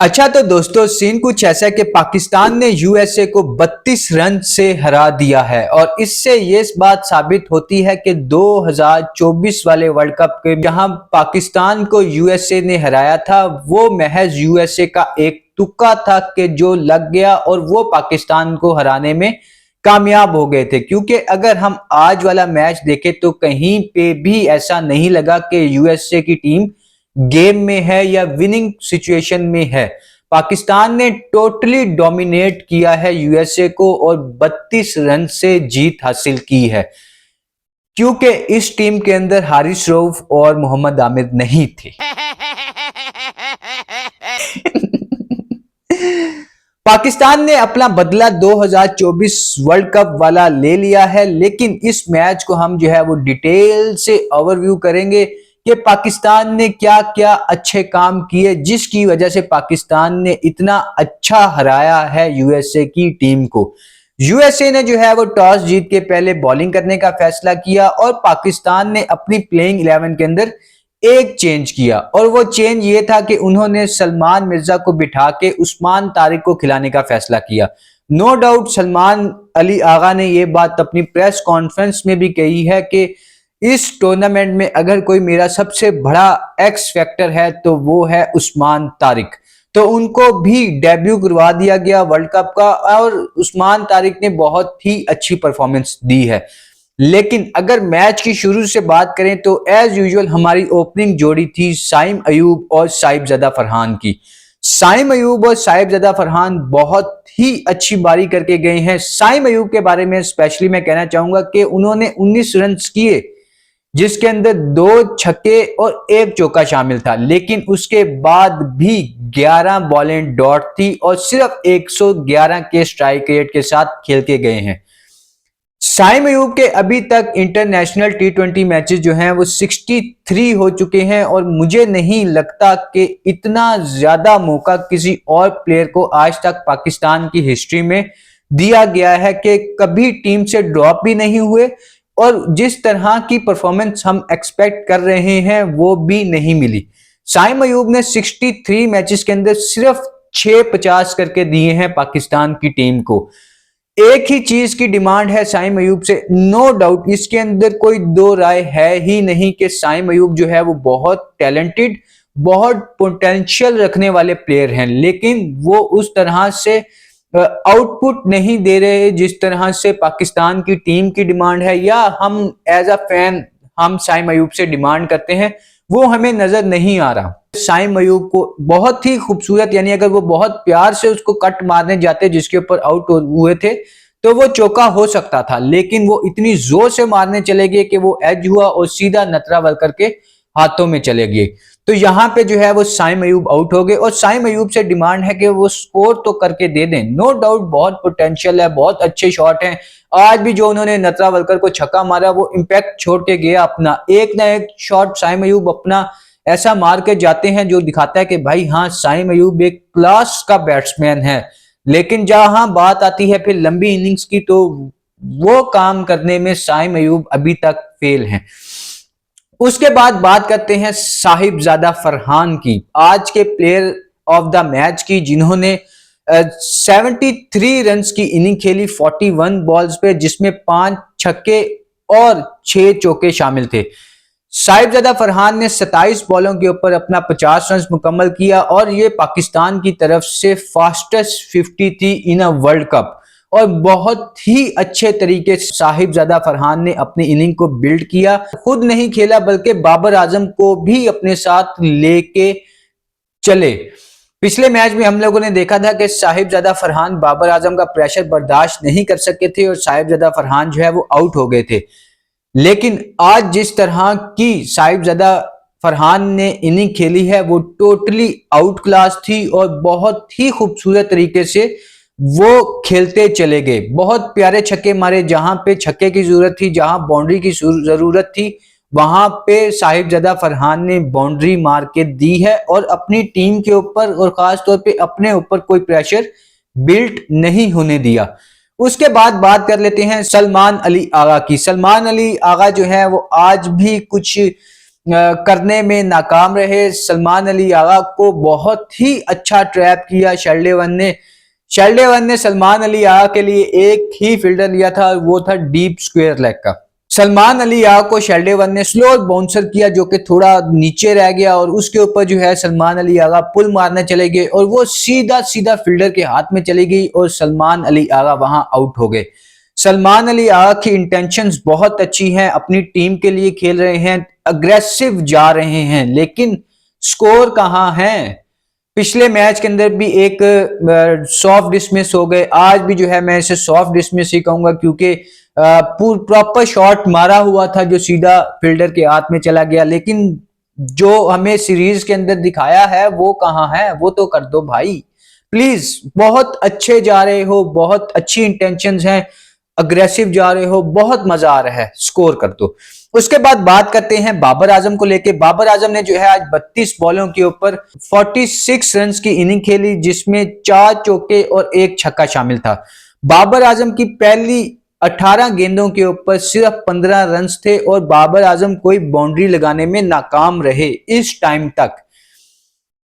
अच्छा तो दोस्तों सीन कुछ ऐसा है कि पाकिस्तान ने यूएसए को 32 रन से हरा दिया है और इससे ये बात साबित होती है कि 2024 वाले वर्ल्ड कप के जहां पाकिस्तान को यूएसए ने हराया था वो महज यूएसए का एक तुक्का था कि जो लग गया और वो पाकिस्तान को हराने में कामयाब हो गए थे। क्योंकि अगर हम आज वाला मैच देखें तो कहीं पे भी ऐसा नहीं लगा कि यूएसए की टीम गेम में है या विनिंग सिचुएशन में है। पाकिस्तान ने टोटली डोमिनेट किया है यूएसए को और 32 रन से जीत हासिल की है, क्योंकि इस टीम के अंदर हारिस रऊफ और मोहम्मद आमिर नहीं थे। पाकिस्तान ने अपना बदला 2024 वर्ल्ड कप वाला ले लिया है, लेकिन इस मैच को हम जो है वो डिटेल से ओवरव्यू करेंगे कि पाकिस्तान ने क्या क्या अच्छे काम किए जिसकी वजह से पाकिस्तान ने इतना अच्छा हराया है यूएसए की टीम को। यूएसए ने जो है वो टॉस जीत के पहले बॉलिंग करने का फैसला किया और पाकिस्तान ने अपनी प्लेइंग 11 के अंदर एक चेंज किया और वो चेंज ये था कि उन्होंने सलमान मिर्जा को बिठा के उस्मान तारिक को खिलाने का फैसला किया। नो डाउट सलमान अली आगा ने ये बात अपनी प्रेस कॉन्फ्रेंस में भी कही है कि इस टूर्नामेंट में अगर कोई मेरा सबसे बड़ा एक्स फैक्टर है तो वो है उस्मान तारिक। तो उनको भी डेब्यू करवा दिया गया वर्ल्ड कप का और उस्मान तारिक ने बहुत ही अच्छी परफॉर्मेंस दी है। लेकिन अगर मैच की शुरू से बात करें तो एज यूजुअल हमारी ओपनिंग जोड़ी थी साइम अयूब और साहिबजादा फरहान की। साइम अयूब और साहिबजादा फरहान बहुत ही अच्छी बारी करके गए हैं। साइम अयूब के बारे में स्पेशली मैं कहना चाहूंगा कि उन्होंने 19 रन किए जिसके अंदर 2 छक्के और 1 चौका शामिल था, लेकिन उसके बाद भी 11 बॉलें डॉट थी और सिर्फ 111 के स्ट्राइक रेट के साथ खेल के गए हैं। साइम अयूब के अभी तक इंटरनेशनल टी20 मैचेस जो हैं वो 63 हो चुके हैं और मुझे नहीं लगता कि इतना ज्यादा मौका किसी और प्लेयर को आज तक पाकिस्तान की हिस्ट्री में दिया गया है कि कभी टीम से ड्रॉप भी नहीं हुए और जिस तरह की परफॉर्मेंस हम एक्सपेक्ट कर रहे हैं वो भी नहीं मिली। साइम अयूब ने 63 मैचेस के अंदर सिर्फ 6 50 करके दिए हैं पाकिस्तान की टीम को। एक ही चीज की डिमांड है साइम अयूब से, नो डाउट इसके अंदर कोई दो राय है ही नहीं कि साइम अयूब जो है वो बहुत टैलेंटेड, बहुत पोटेंशियल रखने वाले प्लेयर हैं, लेकिन वो उस तरह से आउटपुट नहीं दे रहे जिस तरह से पाकिस्तान की टीम की डिमांड है या हम एज अ फैन हम साइम अयूब से डिमांड करते हैं, वो हमें नजर नहीं आ रहा। साइम अयूब को बहुत ही खूबसूरत, यानी अगर वो बहुत प्यार से उसको कट मारने जाते जिसके ऊपर आउट हुए थे तो वो चौका हो सकता था, लेकिन वो इतनी जोर से मारने चले गए कि वो एज हुआ और सीधा नटरा वर्कर के हाथों में चले गए। तो यहाँ पे जो है वो साइम अयूब आउट हो गए और साइम अयूब से डिमांड है कि वो स्कोर तो करके दे दें। नो डाउट बहुत पोटेंशियल है, बहुत अच्छे शॉट हैं। आज भी जो उन्होंने नटरा वर्कर को छक्का मारा वो इंपैक्ट छोड़ के गया अपना। एक ना एक शॉट साइम अयूब अपना ऐसा मार के जाते हैं जो दिखाता है कि भाई हाँ साइम अयूब एक क्लास का बैट्समैन है। लेकिन जहां बात आती है फिर लंबी इनिंग्स की तो वो काम करने में साइम अयूब अभी तक फेल हैं। उसके बाद बात करते हैं साहिबजादा फरहान की, आज के प्लेयर ऑफ द मैच की, जिन्होंने 73 रन की इनिंग खेली 41 बॉल्स पे, जिसमें 5 छक्के और 6 चौके शामिल थे। साहिबजादा फरहान ने 27 बॉलों के ऊपर अपना 50 रन मुकम्मल किया और ये पाकिस्तान की तरफ से फास्टेस्ट 50 थी इन अ वर्ल्ड कप और बहुत ही अच्छे तरीके से साहिबजादा फरहान ने अपनी इनिंग को बिल्ड किया। खुद नहीं खेला बल्कि बाबर आजम को भी अपने साथ लेके चले। पिछले मैच में हम लोगों ने देखा था कि साहिबजादा फरहान बाबर आजम का प्रेशर बर्दाश्त नहीं कर सके थे और साहिबजादा फरहान जो है वो आउट हो गए थे। लेकिन आज जिस तरह की साहिबजादा फरहान ने इनिंग खेली है वो टोटली आउट क्लास थी और बहुत ही खूबसूरत तरीके से वो खेलते चले गए। बहुत प्यारे छक्के मारे, जहां पे छक्के की जरूरत थी, जहां बाउंड्री की जरूरत थी, वहां पे साहिबजादा फरहान ने बाउंड्री मार के दी है और अपनी टीम के ऊपर और खास तौर पे अपने ऊपर कोई प्रेशर बिल्ट नहीं होने दिया। उसके बाद बात कर लेते हैं सलमान अली आगा की। सलमान अली आगा जो है वो आज भी कुछ करने में नाकाम रहे। सलमान अली आगा को बहुत ही अच्छा ट्रैप किया शेल्डेवन ने सलमान अली आगा के लिए एक ही फील्डर लिया था, वो था डीप स्क्वायर लेग का। सलमान अली आगा को शेल्डेवन ने स्लो बाउंसर किया जो कि थोड़ा नीचे रह गया और उसके ऊपर जो है सलमान अली आगा पुल मारने चले गए और वो सीधा सीधा फील्डर के हाथ में चली गई और सलमान अली आगा वहां आउट हो गए। सलमान अली आगा की इंटेंशंस बहुत अच्छी हैं, अपनी टीम के लिए खेल रहे हैं, अग्रेसिव जा रहे हैं, लेकिन स्कोर कहां है। पिछले मैच के अंदर भी एक सॉफ्ट डिसमिस हो गए, आज भी जो है मैं इसे सॉफ्ट डिसमिस ही कहूंगा क्योंकि प्रॉपर शॉट मारा हुआ था जो सीधा फील्डर के हाथ में चला गया, लेकिन जो हमें सीरीज के अंदर दिखाया है वो कहां है, वो तो कर दो भाई प्लीज। बहुत अच्छे जा रहे हो, बहुत अच्छी इंटेंशंस हैं, अग्रेसिव जा रहे हो, बहुत मजा आ रहा है, स्कोर कर दो। उसके बाद बात करते हैं बाबर आजम को लेके। बाबर आजम ने जो है आज 32 बॉलों के ऊपर 46 रन की इनिंग खेली जिसमें 4 चौके और 1 छक्का शामिल था। बाबर आजम की पहली 18 गेंदों के ऊपर सिर्फ 15 रन थे और बाबर आजम कोई बाउंड्री लगाने में नाकाम रहे इस टाइम तक।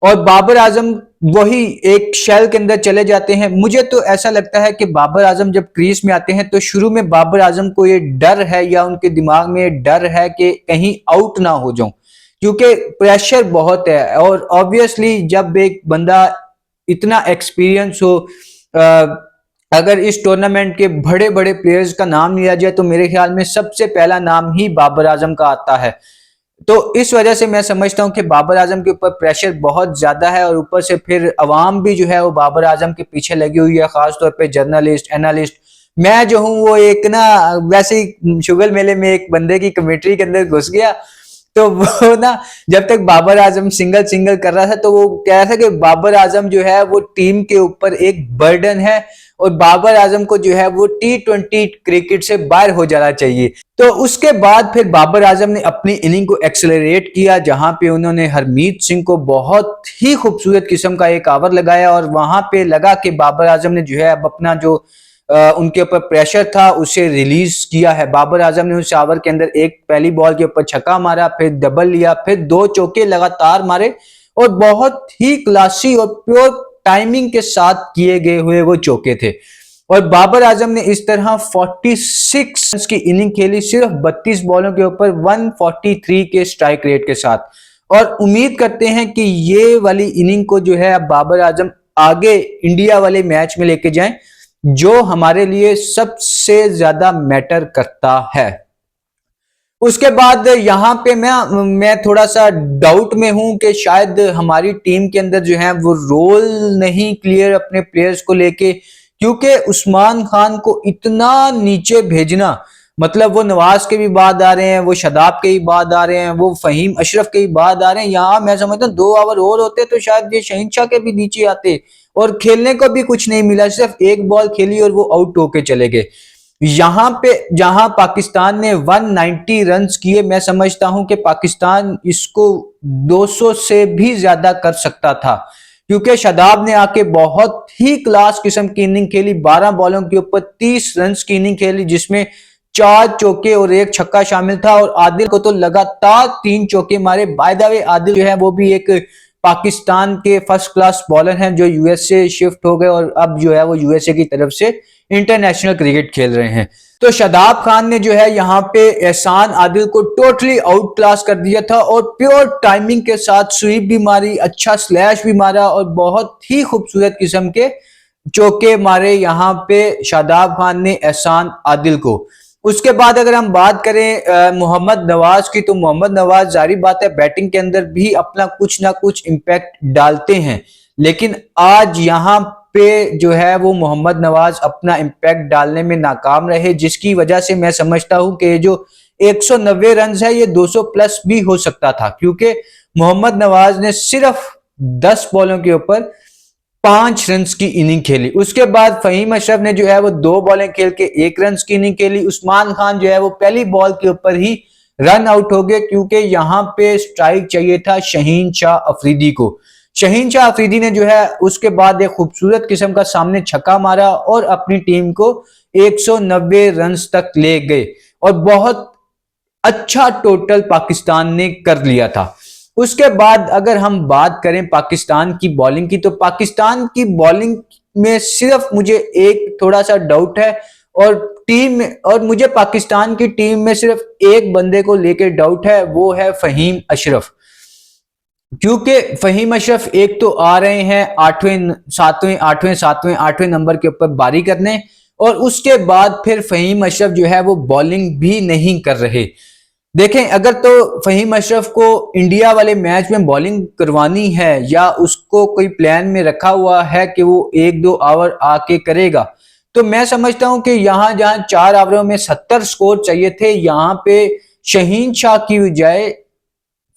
और बाबर आजम वही एक शेल के अंदर चले जाते हैं। मुझे तो ऐसा लगता है कि बाबर आजम जब क्रीज में आते हैं तो शुरू में बाबर आजम को ये डर है या उनके दिमाग में डर है कि कहीं आउट ना हो जाऊं, क्योंकि प्रेशर बहुत है। और ऑब्वियसली जब एक बंदा इतना एक्सपीरियंस हो, अगर इस टूर्नामेंट के बड़े बड़े प्लेयर्स का नाम लिया जाए तो मेरे ख्याल में सबसे पहला नाम ही बाबर आजम का आता है। तो इस वजह से मैं समझता हूं कि बाबर आजम के ऊपर प्रेशर बहुत ज्यादा है और ऊपर से फिर अवाम भी जो है वो बाबर आजम के पीछे लगी हुई है, खासतौर पे जर्नलिस्ट एनालिस्ट। मैं जो हूं वो एक ना वैसे ही शुगर मेले में एक बंदे की कमेंट्री के अंदर घुस गया, तो वो ना जब तक बाबर आजम सिंगल कर रहा था तो वो कह रहा था कि बाबर आजम जो है वो टीम के ऊपर एक बर्डन है और बाबर आजम को जो है वो T20 क्रिकेट से बाहर हो जाना चाहिए। तो उसके बाद फिर बाबर आजम ने अपनी इनिंग को एक्सेलरेट किया जहां पे उन्होंने हरमीत सिंह को बहुत ही खूबसूरत किस्म का एक ओवर लगाया और वहां पे लगा कि बाबर आजम ने जो है अब अपना जो उनके ऊपर प्रेशर था उसे रिलीज किया है। बाबर आजम ने उस ओवर के अंदर एक पहली बॉल के ऊपर छक्का मारा, फिर डबल लिया, फिर 2 चौके लगातार मारे और बहुत ही क्लासी और प्योर टाइमिंग के साथ किए गए हुए वो चौके थे। और बाबर आजम ने इस तरह 46 रन की इनिंग खेली सिर्फ 32 बॉलों के ऊपर 143 के स्ट्राइक रेट के साथ। और उम्मीद करते हैं कि ये वाली इनिंग को जो है अब बाबर आजम आगे इंडिया वाले मैच में लेके जाएं जो हमारे लिए सबसे ज्यादा मैटर करता है। उसके बाद यहां पे मैं थोड़ा सा डाउट में हूं कि शायद हमारी टीम के अंदर जो है वो रोल नहीं क्लियर अपने प्लेयर्स को लेके, क्योंकि उस्मान खान को इतना नीचे भेजना, मतलब वो नवाज के भी बाद आ रहे हैं, वो शदाब के भी बाद आ रहे हैं, वो फहीम अशरफ के भी बाद आ रहे हैं। यहाँ मैं समझता हूँ 2 ओवर और होते तो शायद ये शहीनशाह के भी नीचे आते और खेलने को भी कुछ नहीं मिला, सिर्फ एक बॉल खेली और वो आउट होके चले गए। यहां पे जहां पाकिस्तान ने 190 रन किए, मैं समझता हूं कि पाकिस्तान इसको 200 से भी ज्यादा कर सकता था, क्योंकि शदाब ने आके बहुत ही क्लास किस्म की इनिंग खेली, 12 बॉलों के ऊपर 30 रन की इनिंग खेली जिसमें 4 चौके और 1 छक्का शामिल था। और आदिल को तो लगातार 3 चौके मारे। बाय द वे आदिल जो है वो भी एक पाकिस्तान के फर्स्ट क्लास बॉलर हैं जो यूएसए शिफ्ट हो गए और अब जो है वो यूएसए की तरफ से इंटरनेशनल क्रिकेट खेल रहे हैं। तो शदाब खान ने जो है यहाँ पे एहसान आदिल को टोटली आउट क्लास कर दिया था और प्योर टाइमिंग के साथ स्वीप भी मारी, अच्छा स्लैश भी मारा और बहुत ही खूबसूरत किस्म के चौके मारे यहाँ पे शादाब खान ने एहसान आदिल को। उसके बाद अगर हम बात करें मोहम्मद नवाज की, तो मोहम्मद नवाज जारी बात है बैटिंग के अंदर भी अपना कुछ ना कुछ इंपैक्ट डालते हैं, लेकिन आज यहाँ पे जो है वो मोहम्मद नवाज अपना इंपैक्ट डालने में नाकाम रहे, जिसकी वजह से मैं समझता हूं कि जो 190 रन है ये 200 प्लस भी हो सकता था, क्योंकि मोहम्मद नवाज ने सिर्फ 10 बॉलों के ऊपर 5 रन की इनिंग खेली। उसके बाद फहीम अशरफ ने जो है वो 2 बॉलें खेल के 1 रन की इनिंग खेली। उस्मान खान जो है वो पहली बॉल के ऊपर ही रन आउट हो गए, क्योंकि यहाँ पे स्ट्राइक चाहिए था शहीन शाह अफरीदी को। शहीन शाह अफरीदी ने जो है उसके बाद एक खूबसूरत किस्म का सामने छक्का मारा और अपनी टीम को 190 रन तक ले गए और बहुत अच्छा टोटल पाकिस्तान ने कर लिया था। उसके बाद अगर हम बात करें पाकिस्तान की बॉलिंग की, तो पाकिस्तान की बॉलिंग में सिर्फ मुझे एक थोड़ा सा डाउट है, और टीम में, और मुझे पाकिस्तान की टीम में सिर्फ एक बंदे को लेकर डाउट है, वो है फहीम अशरफ। क्योंकि फहीम अशरफ एक तो आ रहे हैं आठवें नंबर के ऊपर बारी करने, और उसके बाद फिर फहीम अशरफ जो है वो बॉलिंग भी नहीं कर रहे। देखें, अगर तो फहीम अशरफ को इंडिया वाले मैच में बॉलिंग करवानी है, या उसको कोई प्लान में रखा हुआ है कि वो 1-2 ओवर आके करेगा, तो मैं समझता हूं कि यहां जहां 4 ओवरों में 70 स्कोर चाहिए थे, यहां पे शहीन शाह की बजाय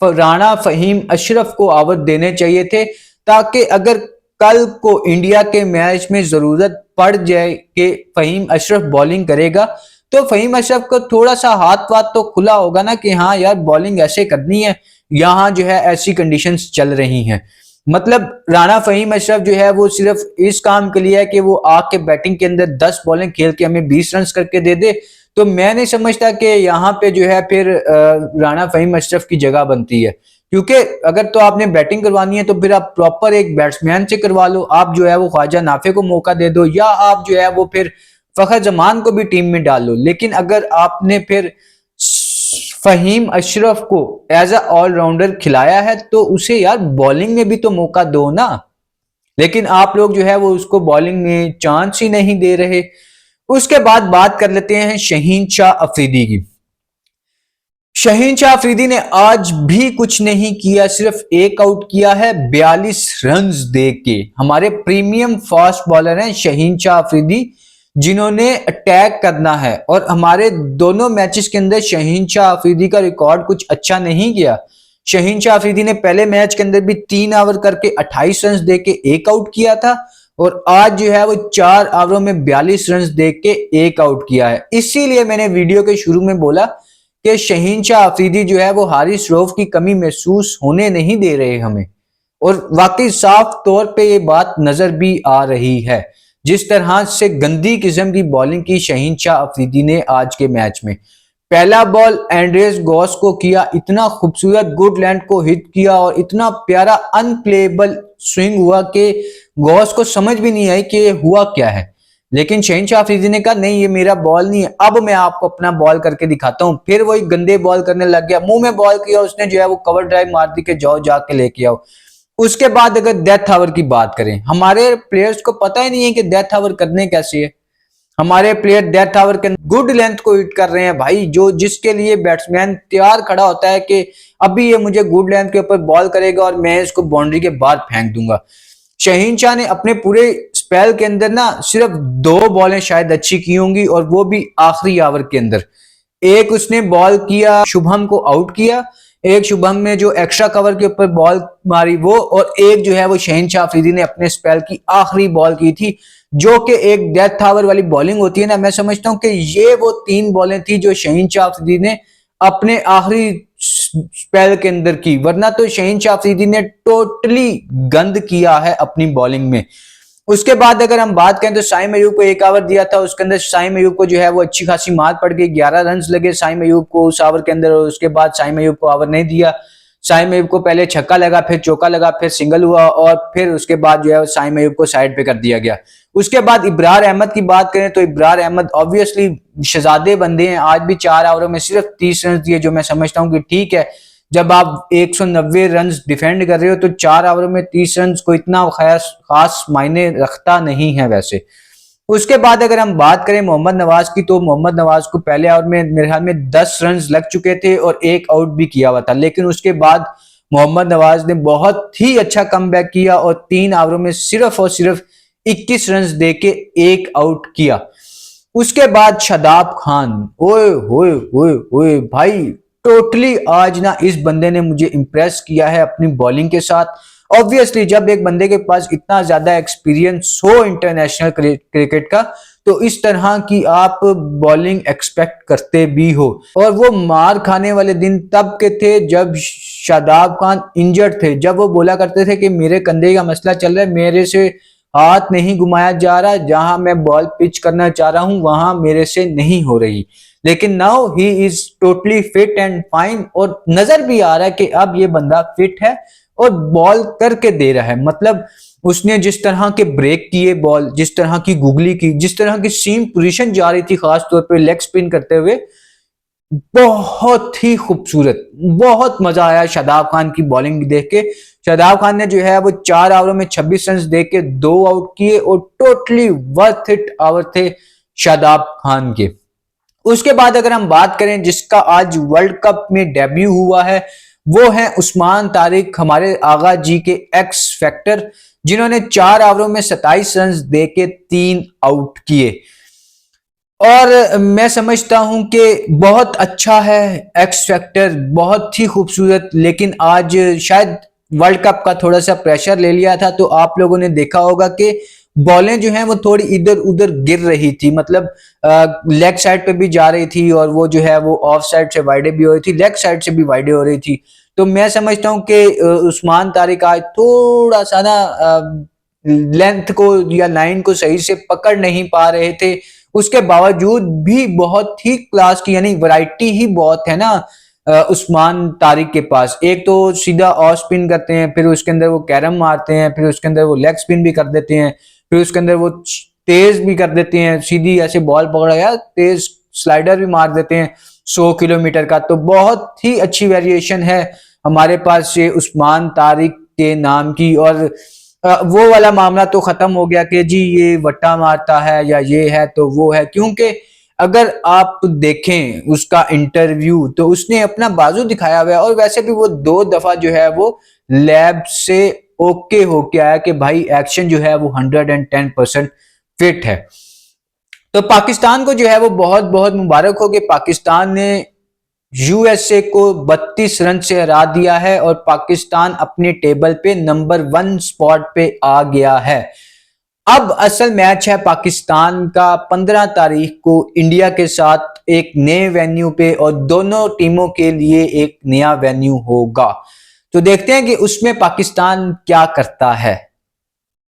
राणा फहीम अशरफ को ओवर देने चाहिए थे, ताकि अगर कल को इंडिया के मैच में जरूरत पड़ जाए कि फहीम अशरफ बॉलिंग करेगा, तो फहीम अशरफ को थोड़ा सा हाथ वाथ तो खुला होगा ना कि हाँ यार बॉलिंग ऐसे करनी है, यहाँ जो है ऐसी कंडीशंस चल रही हैं। मतलब राणा फहीम अशरफ जो है वो सिर्फ इस काम के लिए है कि वो आके बैटिंग के अंदर 10 बॉलिंग खेल के हमें 20 रन करके दे दे, तो मैं नहीं समझता कि यहाँ पे जो है फिर राणा फहीम अशरफ की जगह बनती है। क्योंकि अगर तो आपने बैटिंग करवानी है, तो फिर आप प्रॉपर एक बैट्समैन से करवा लो, आप जो है वो ख्वाजा नाफे को मौका दे दो, या आप जो है वो फिर फखर जमान को भी टीम में डाल लो। लेकिन अगर आपने फिर फहीम अशरफ को एज अ ऑलराउंडर खिलाया है, तो उसे यार बॉलिंग में भी तो मौका दो ना। लेकिन आप लोग जो है वो उसको बॉलिंग में चांस ही नहीं दे रहे। उसके बाद बात कर लेते हैं शहीन शाह अफरीदी की। शहीन शाह अफरीदी ने आज भी कुछ नहीं किया, सिर्फ एक आउट किया है 42 रन दे के। हमारे प्रीमियम फास्ट बॉलर हैं शहीन शाह अफरीदी, जिन्होंने अटैक करना है, और हमारे दोनों मैचेस के अंदर शहीन शाह अफरीदी का रिकॉर्ड कुछ अच्छा नहीं किया। शहीन शाह अफरीदी ने पहले मैच के अंदर भी 3 ओवर करके 28 रन दे के एक आउट किया था, और आज जो है वो 4 ओवरों में 42 रन दे के एक आउट किया है। इसीलिए मैंने वीडियो के शुरू में बोला कि शहीन शाह अफरीदी जो है वो हारिस रऊफ की कमी महसूस होने नहीं दे रहे हमें, और वाकई साफ तौर पे ये बात नजर भी आ रही है, जिस तरह से गंदी किस्म की बॉलिंग की शहीन शाह अफरीदी ने आज के मैच में। पहला बॉल एंड्रेस गॉस को किया, इतना खूबसूरत गुड लैंड को हिट किया, और इतना प्यारा अनप्लेबल स्विंग हुआ कि गॉस को समझ भी नहीं आई कि ये हुआ क्या है। लेकिन शहीन शाह अफरीदी ने कहा नहीं, ये मेरा बॉल नहीं है, अब मैं आपको अपना बॉल करके दिखाता हूं। फिर वही गंदे बॉल करने लग गया, मुंह में बॉल किया उसने, जो है वो कवर ड्राइव मार दी के जाओ जाके लेके आओ। उसके बाद अगर डेथ ओवर की बात करें, हमारे प्लेयर्स को पता ही नहीं है कि डेथ ओवर करने कैसे है। हमारे प्लेयर डेथ ओवर के गुड लेंथ को हिट कर रहे हैं भाई, जो जिसके लिए बैट्समैन तैयार खड़ा होता है कि अभी ये मुझे गुड लेंथ के ऊपर बॉल करेगा और मैं इसको बाउंड्री के बाहर फेंक दूंगा। शहीन शाह ने अपने पूरे स्पेल के अंदर ना सिर्फ 2 बॉलें शायद अच्छी की होंगी, और वो भी आखिरी ओवर के अंदर। एक उसने बॉल किया, शुभम को आउट किया, एक शुभम ने जो एक्स्ट्रा कवर के ऊपर बॉल मारी वो, और एक जो है वो शहीन शाह अफरीदी ने अपने स्पेल की आखिरी बॉल की थी, जो कि एक डेथ ओवर वाली बॉलिंग होती है ना। मैं समझता हूं कि ये वो 3 बॉलें थी जो शहीन शाह अफरीदी ने अपने आखिरी स्पेल के अंदर की, वरना तो शहीन शाह अफरीदी ने टोटली गंद किया है अपनी बॉलिंग में। उसके बाद अगर हम बात करें तो साइम अयूब को 1 ओवर दिया था, उसके अंदर साइम अयूब को जो है वो अच्छी खासी मार पड़ गई, 11 रन लगे साइम अयूब को उस ओवर के अंदर। और उसके बाद साइम अयूब को ओवर नहीं दिया, साइम अयूब को पहले छक्का लगा, फिर चौका लगा, फिर सिंगल हुआ, और फिर उसके बाद जो है साइम अयूब को साइड पे कर दिया गया। उसके बाद इब्रार अहमद की बात करें तो इब्रार अहमद ऑब्वियसली शहजादे बंदे हैं, आज भी 4 ओवरों में सिर्फ 30 रन दिए, जो मैं समझता हूं कि ठीक है। जब आप 190 रन डिफेंड कर रहे हो तो 4 ओवरों में 30 रन को इतना खास मायने रखता नहीं है वैसे। उसके बाद अगर हम बात करें मोहम्मद नवाज की, तो मोहम्मद नवाज को पहले ओवर में मेरे ख्याल में 10 रन लग चुके थे और एक आउट भी किया हुआ था, लेकिन उसके बाद मोहम्मद नवाज ने बहुत ही अच्छा कमबैक किया और 3 ओवरों में सिर्फ और सिर्फ 21 रन देके एक आउट किया। उसके बाद शादाब खान, ओए ओए ओए ओए भाई, टोटली आज ना इस बंदे ने मुझे इंप्रेस किया है अपनी बॉलिंग के साथ। ऑब्वियसली जब एक बंदे के पास इतना ज्यादा एक्सपीरियंस हो इंटरनेशनल क्रिकेट का, तो इस तरह की आप बॉलिंग एक्सपेक्ट करते भी हो। और वो मार खाने वाले दिन तब के थे जब शादाब खान इंजर्ड थे, जब वो बोला करते थे कि मेरे कंधे का मसला चल रहा है, मेरे से हाथ नहीं घुमाया जा रहा, जहां मैं बॉल पिच करना चाह रहा हूं वहां मेरे से नहीं हो रही। लेकिन now he is totally fit and fine, और नजर भी आ रहा है कि अब ये बंदा फिट है और बॉल करके दे रहा है। मतलब उसने जिस तरह के ब्रेक किए बॉल, जिस तरह की गुगली की, जिस तरह की सीम पोजीशन जा रही थी खास तौर पे लेग स्पिन करते हुए, बहुत ही खूबसूरत, बहुत मजा आया शादाब खान की बॉलिंग देख के। शादाब खान ने जो है वो 4 ओवरों में 26 रन दे के 2 आउट किए और totally worth it over the Shadab Khan के। उसके बाद अगर हम बात करें जिसका आज वर्ल्ड कप में डेब्यू हुआ है, वो है उस्मान तारिक, हमारे आगा जी के एक्स फैक्टर, जिन्होंने 4 ओवरों में 27 रन दे के 3 आउट किए। और मैं समझता हूं कि बहुत अच्छा है एक्स फैक्टर, बहुत ही खूबसूरत। लेकिन आज शायद वर्ल्ड कप का थोड़ा सा प्रेशर ले लिया था, तो आप लोगों ने देखा होगा कि बॉलें जो हैं वो थोड़ी इधर उधर गिर रही थी, मतलब लेग साइड पे भी जा रही थी और वो जो है वो ऑफ साइड से वाइडे भी हो रही थी, लेग साइड से भी वाइडे हो रही थी। तो मैं समझता हूं कि उस्मान तारिक आज थोड़ा सा ना लेंथ को या लाइन को सही से पकड़ नहीं पा रहे थे। उसके बावजूद भी बहुत ही क्लास की, यानी वैरायटी ही बहुत है ना उस्मान तारिक के पास। एक तो सीधा ऑफ स्पिन करते हैं, फिर उसके अंदर वो कैरम मारते हैं, फिर उसके अंदर वो लेग स्पिन भी कर देते हैं, फिर उसके अंदर वो तेज भी कर देते हैं, सीधी ऐसे बॉल पकड़ा या तेज स्लाइडर भी मार देते हैं 100 किलोमीटर का। तो बहुत ही अच्छी वेरिएशन है हमारे पास ये उस्मान तारिक के नाम की। और वो वाला मामला तो खत्म हो गया कि जी ये वट्टा मारता है या ये है तो वो है, क्योंकि अगर आप देखें उसका इंटरव्यू तो उसने अपना बाजू दिखाया हुआ है, और वैसे भी वो 2 दफा जो है वो लैब से ओके होके आया कि भाई एक्शन जो है वो 110% फिट है। तो पाकिस्तान को जो है वो बहुत बहुत मुबारक हो कि पाकिस्तान ने यूएसए को 32 रन से हरा दिया है और पाकिस्तान अपने टेबल पे नंबर 1 स्पॉट पे आ गया है। अब असल मैच है पाकिस्तान का 15 तारीख को इंडिया के साथ एक नए वेन्यू पे, और दोनों टीमों के लिए एक नया वेन्यू होगा। तो देखते हैं कि उसमें पाकिस्तान क्या करता है।